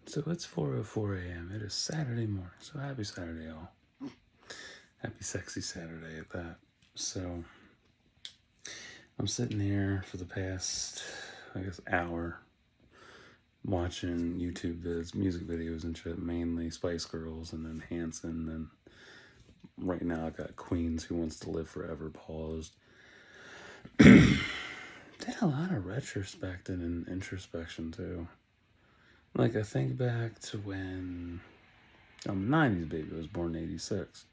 So it's 4:04 a.m. It is Saturday morning. So happy Saturday, all. Happy sexy Saturday at that. So I'm sitting here for the past, I guess, hour watching YouTube vids, music videos and shit, mainly Spice Girls and then Hanson. And right now I got Queens Who Wants to Live Forever paused. Did a lot of retrospecting and introspection too. Like I think back to when I'm a 90s baby. I was born in 86.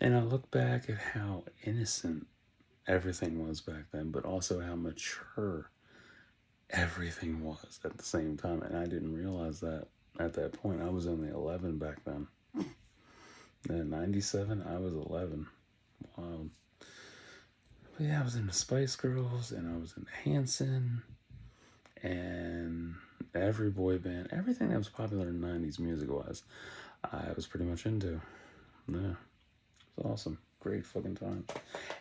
And I look back at how innocent everything was back then, but also how mature everything was at the same time. And I didn't realize that at that point. I was only 11 back then. In 97, I was 11. Wow. But yeah, I was into Spice Girls and I was into Hanson and every boy band, everything that was popular in the 90s music wise, I was pretty much into. Yeah. It's awesome. Great fucking time.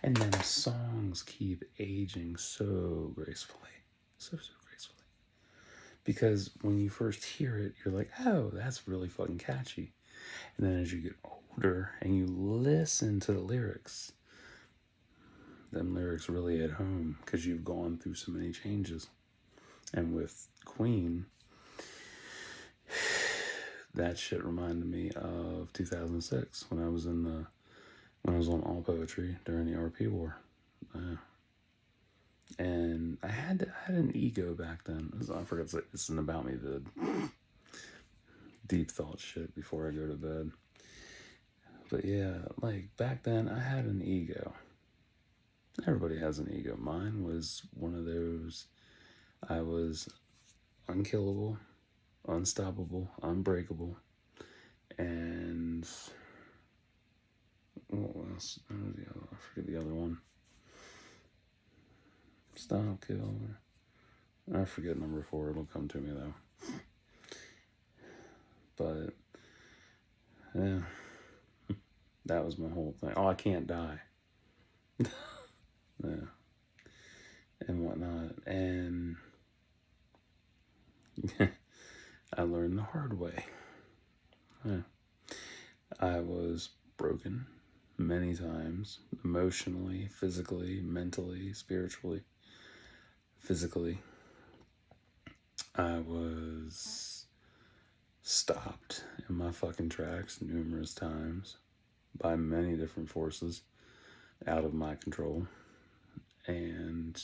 And then the songs keep aging so gracefully. So gracefully. Because when you first hear it, you're like, oh, that's really fucking catchy. And then as you get older and you listen to the lyrics, them lyrics really hit home because you've gone through so many changes. And with Queen, that shit reminded me of 2006 when I was on All Poetry during the RP war. And I had an ego back then. I forgot to say, it's an About Me vid. Deep thought shit before I go to bed. But yeah, like back then I had an ego. Everybody has an ego. Mine was one of those. I was unkillable, unstoppable, unbreakable, and what else? I forget the other one. Stop, kill. I forget number 4. It'll come to me though. But yeah, that was my whole thing. Oh, I can't die. Yeah, and whatnot. And I learned the hard way. Yeah. I was broken many times, emotionally, physically, mentally, spiritually, physically. I was stopped in my fucking tracks numerous times by many different forces out of my control. And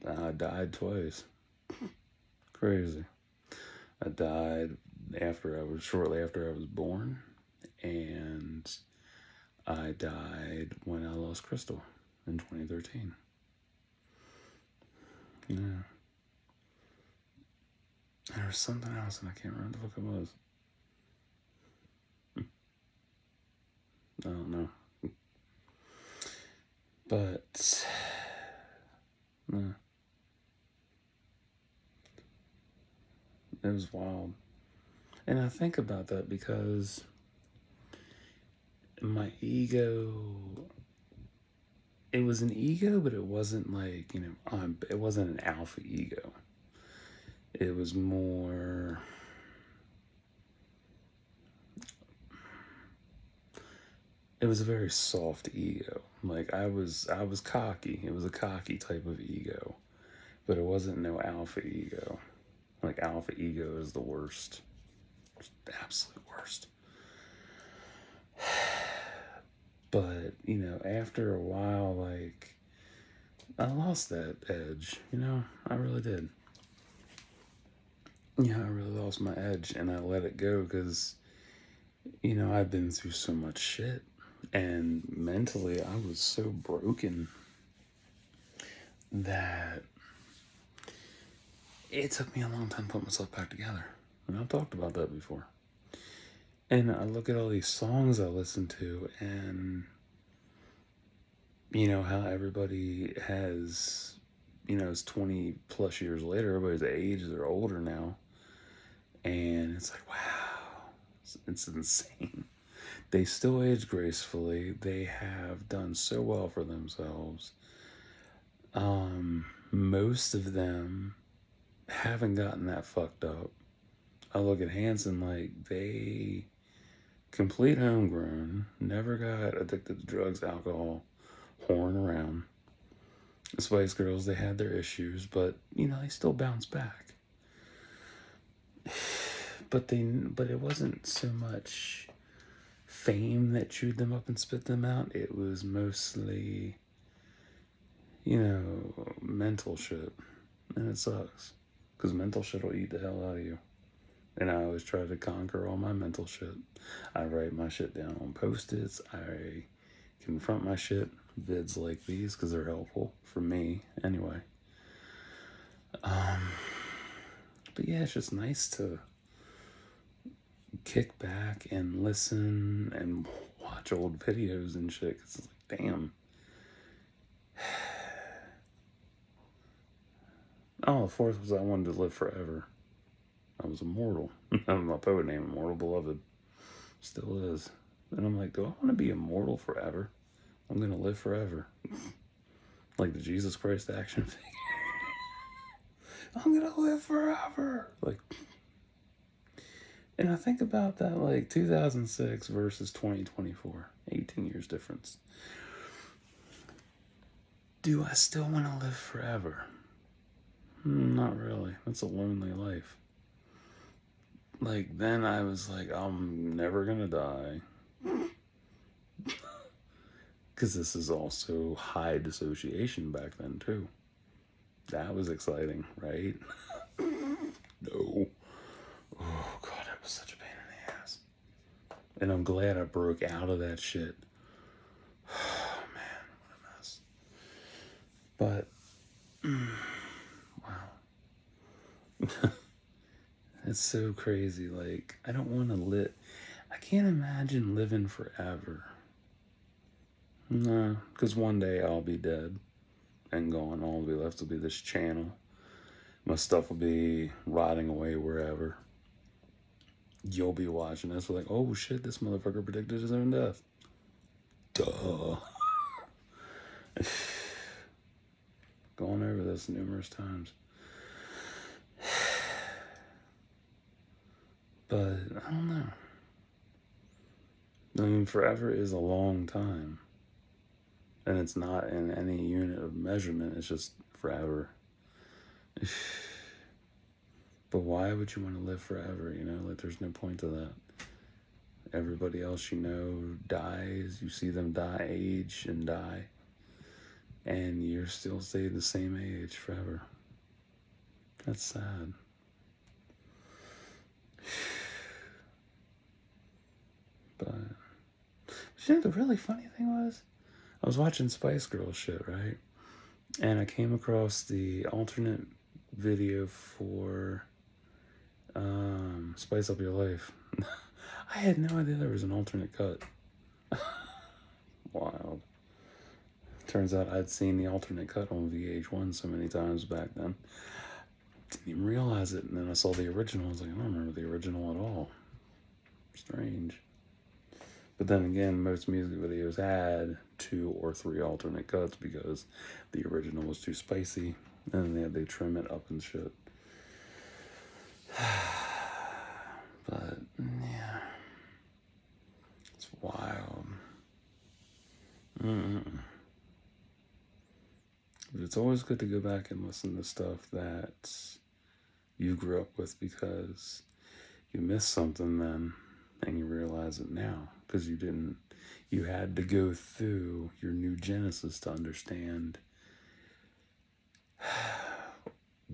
man, I died twice. Crazy. I died shortly after I was born, and I died when I lost Crystal in 2013. Yeah. There was something else, and I can't remember what the fuck it was. I don't know. But it was wild. And I think about that because my ego, it was an ego, but it wasn't like, it wasn't an alpha ego. It was more, it was a very soft ego. Like I was cocky. It was a cocky type of ego, but it wasn't no alpha ego. Like alpha ego is the worst, the absolute worst. But after a while, like I lost that edge. I really did. Yeah, I really lost my edge, and I let it go because I've been through so much shit, and mentally I was so broken that it took me a long time to put myself back together. And I've talked about that before. And I look at all these songs I listen to, and how everybody has, it's 20 plus years later, everybody's age, they're older now. And it's like, wow, it's insane. They still age gracefully. They have done so well for themselves. most of them haven't gotten that fucked up. I look at Hanson like they complete homegrown, never got addicted to drugs, alcohol, whoring around. The Spice Girls, they had their issues, but they still bounced back. But it wasn't so much fame that chewed them up and spit them out. It was mostly, mental shit. And it sucks. Because mental shit will eat the hell out of you. And I always try to conquer all my mental shit. I write my shit down on Post-its. I confront my shit. Vids like these, because they're helpful for me, anyway. But yeah, it's just nice to kick back and listen and watch old videos and shit, because it's like, damn. Oh, the fourth was I wanted to live forever. I was immortal. My poet name, Immortal Beloved. Still is. And I'm like, do I want to be immortal forever? I'm going to live forever. Like the Jesus Christ action figure. I'm going to live forever. Like, and I think about that, like 2006 versus 2024. 18 years difference. Do I still want to live forever? Not really. That's a lonely life. Like, then I was like, I'm never going to die. Because this is also high dissociation back then, too. That was exciting, right? No. Oh, God, it was such a pain in the ass. And I'm glad I broke out of that shit. Oh, man, what a mess. But, wow. It's so crazy. Like, I don't want to live. I can't imagine living forever. No, because one day I'll be dead and gone. All will be left will be this channel. My stuff will be rotting away wherever. You'll be watching this. We're like, oh shit, this motherfucker predicted his own death. Duh. Gone over this numerous times. But I don't know. I mean, forever is a long time. And it's not in any unit of measurement. It's just forever. But why would you want to live forever? Like there's no point to that. Everybody else dies. You see them die, age, and die. And you're still stay the same age forever. That's sad. But the really funny thing was, I was watching Spice Girls shit, right? And I came across the alternate video for Spice Up Your Life. I had no idea there was an alternate cut. Wild. Turns out I'd seen the alternate cut on VH1 so many times back then. Didn't even realize it. And then I saw the original. I was like, I don't remember the original at all. Strange. But then again, most music videos had 2 or 3 alternate cuts because the original was too spicy. And they trim it up and shit. But, yeah. It's wild. But it's always good to go back and listen to stuff that you grew up with because you missed something then and you realize it now because you had to go through your new genesis to understand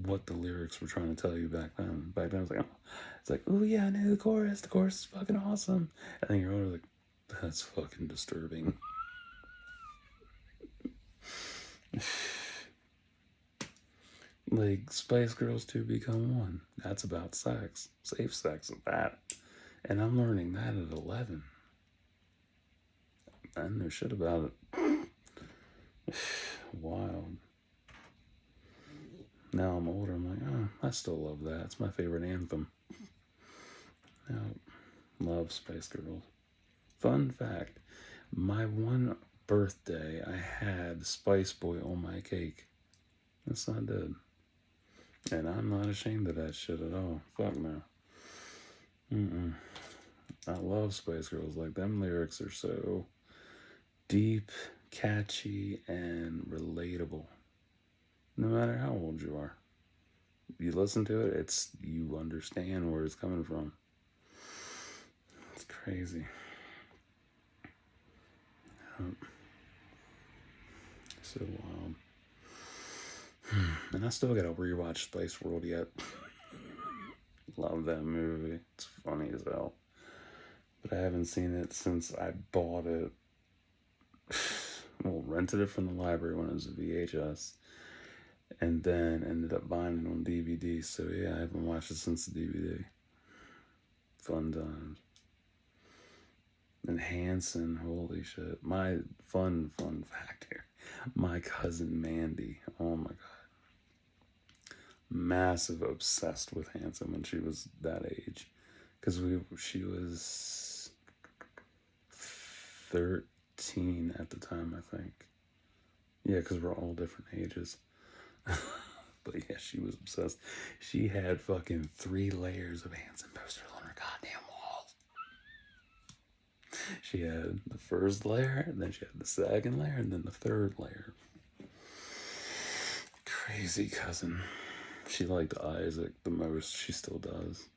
what the lyrics were trying to tell you back then. Back then I was like, oh yeah, I know the chorus is fucking awesome. And then you're older like, that's fucking disturbing. Like Spice Girls 2 Become One. That's about sex. Safe sex at that. And I'm learning that at 11. I know shit about it. Wild. Now I'm older, I'm like, oh, I still love that. It's my favorite anthem. Now, love Spice Girls. Fun fact, my one birthday, I had Spice Boy on my cake. Yes, I did. And I'm not ashamed of that shit at all. Fuck no. Mm-mm. I love Spice Girls. Like, them lyrics are so deep, catchy, and relatable. No matter how old you are. You listen to it, you understand where it's coming from. It's crazy. So wild. And I still gotta rewatch Spice World yet. Love that movie. It's funny as hell. But I haven't seen it since I bought it. Well, rented it from the library when it was a VHS. And then ended up buying it on DVD. So yeah, I haven't watched it since the DVD. Fun times. And Hanson, holy shit. My fun fact here. My cousin Mandy, oh my god. Massive obsessed with Hanson when she was that age. Because she was 13 at the time, I think. Yeah, because we're all different ages. But yeah, she was obsessed. She had fucking 3 layers of Hanson posters on her goddamn walls. She had the first layer, and then she had the second layer, and then the third layer. Crazy cousin. She liked Isaac the most. She still does.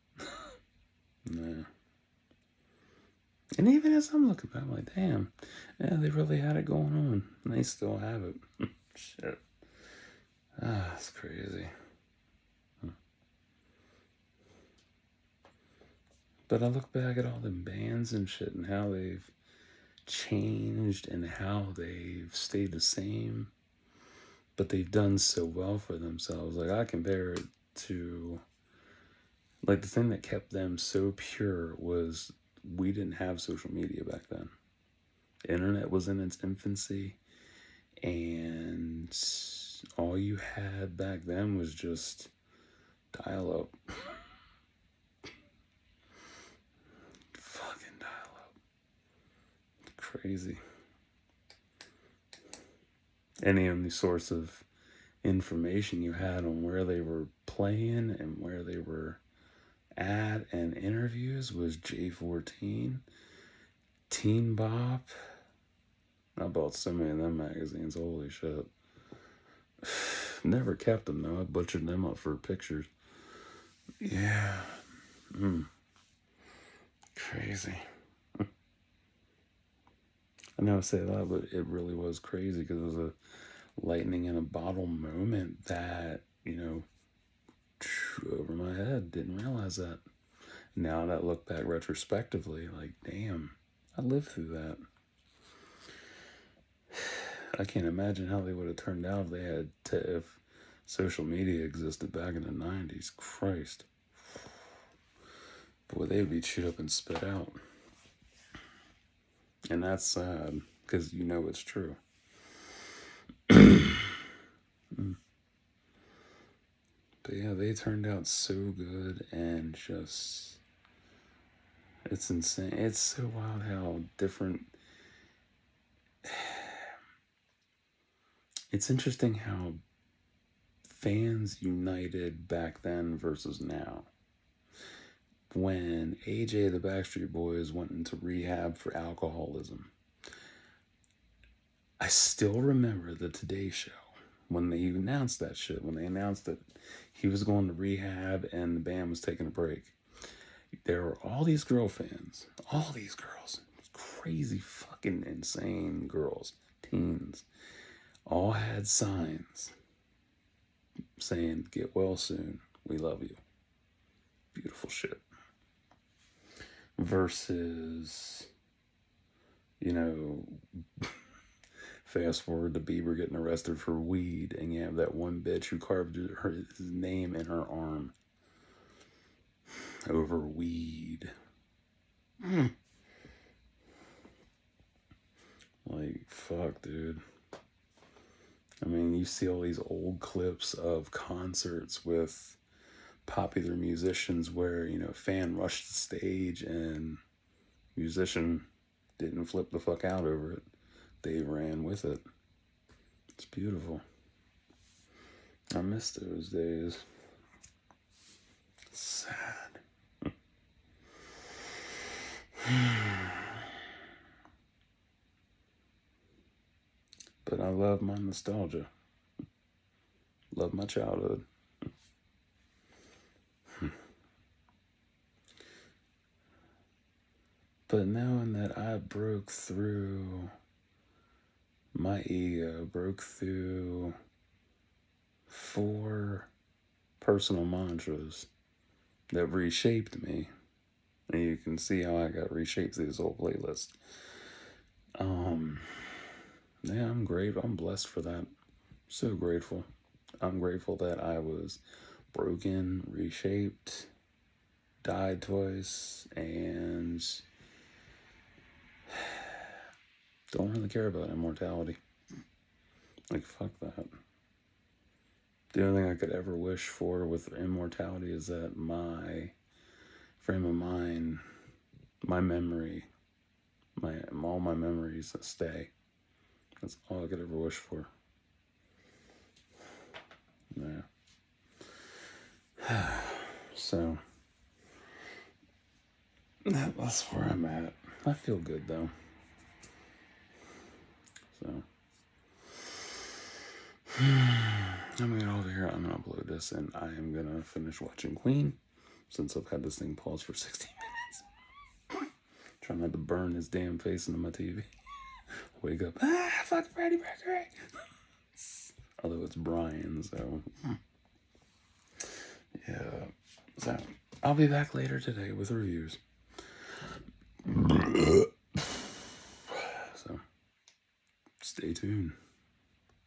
Yeah. And even as I'm looking back, I'm like, damn, yeah, they really had it going on. And they still have it. Shit. It's crazy. But I look back at all the bands and shit and how they've changed and how they've stayed the same, but they've done so well for themselves. Like, I compare it to, like, the thing that kept them so pure was we didn't have social media back then. The internet was in its infancy, and all you had back then was just dial up. Fucking dial up. Crazy. Any only source of information you had on where they were playing and where they were at and interviews was J14, Teen Bop. I bought so many of them magazines, holy shit. Never kept them though, I butchered them up for pictures. Yeah. Crazy. I know I say that, but it really was crazy because it was a lightning in a bottle moment that, over my head. Didn't realize that. Now that I look back retrospectively, like, damn, I lived through that. I can't imagine how they would have turned out if social media existed back in the 90s. Christ. Boy, they'd be chewed up and spit out. And that's sad, because it's true. But yeah, they turned out so good, and just, it's insane. It's so wild how different. It's interesting how fans united back then versus now. When AJ the Backstreet Boys went into rehab for alcoholism, I still remember the Today Show when they announced that shit. When they announced that he was going to rehab and the band was taking a break, there were all these girl fans, all these girls, crazy fucking insane girls, teens, all had signs saying, "Get well soon, we love you." Beautiful shit. Versus, fast forward to Bieber getting arrested for weed, and you have that one bitch who carved his name in her arm over weed. Like, fuck, dude. I mean, you see all these old clips of concerts with popular musicians where, a fan rushed the stage and musician didn't flip the fuck out over it. They ran with it. It's beautiful. I miss those days. Sad. But I love my nostalgia. Love my childhood. But knowing that I broke through my ego, broke through 4 personal mantras that reshaped me. And you can see how I got reshaped through this whole playlist. Yeah, I'm great. I'm blessed for that. So grateful. I'm grateful that I was broken, reshaped, died twice, and don't really care about immortality. Like, fuck that. The only thing I could ever wish for with immortality is that my frame of mind, my memory, all my memories stay. That's all I could ever wish for. Yeah. So that's where I'm at. I feel good though. So I'm gonna get over here. I'm gonna upload this, and I am gonna finish watching Queen, since I've had this thing paused for 16 minutes. Trying not to burn his damn face into my TV. Wake up, fuck Freddie Mercury. Although it's Brian, so yeah. So I'll be back later today with reviews. So stay tuned.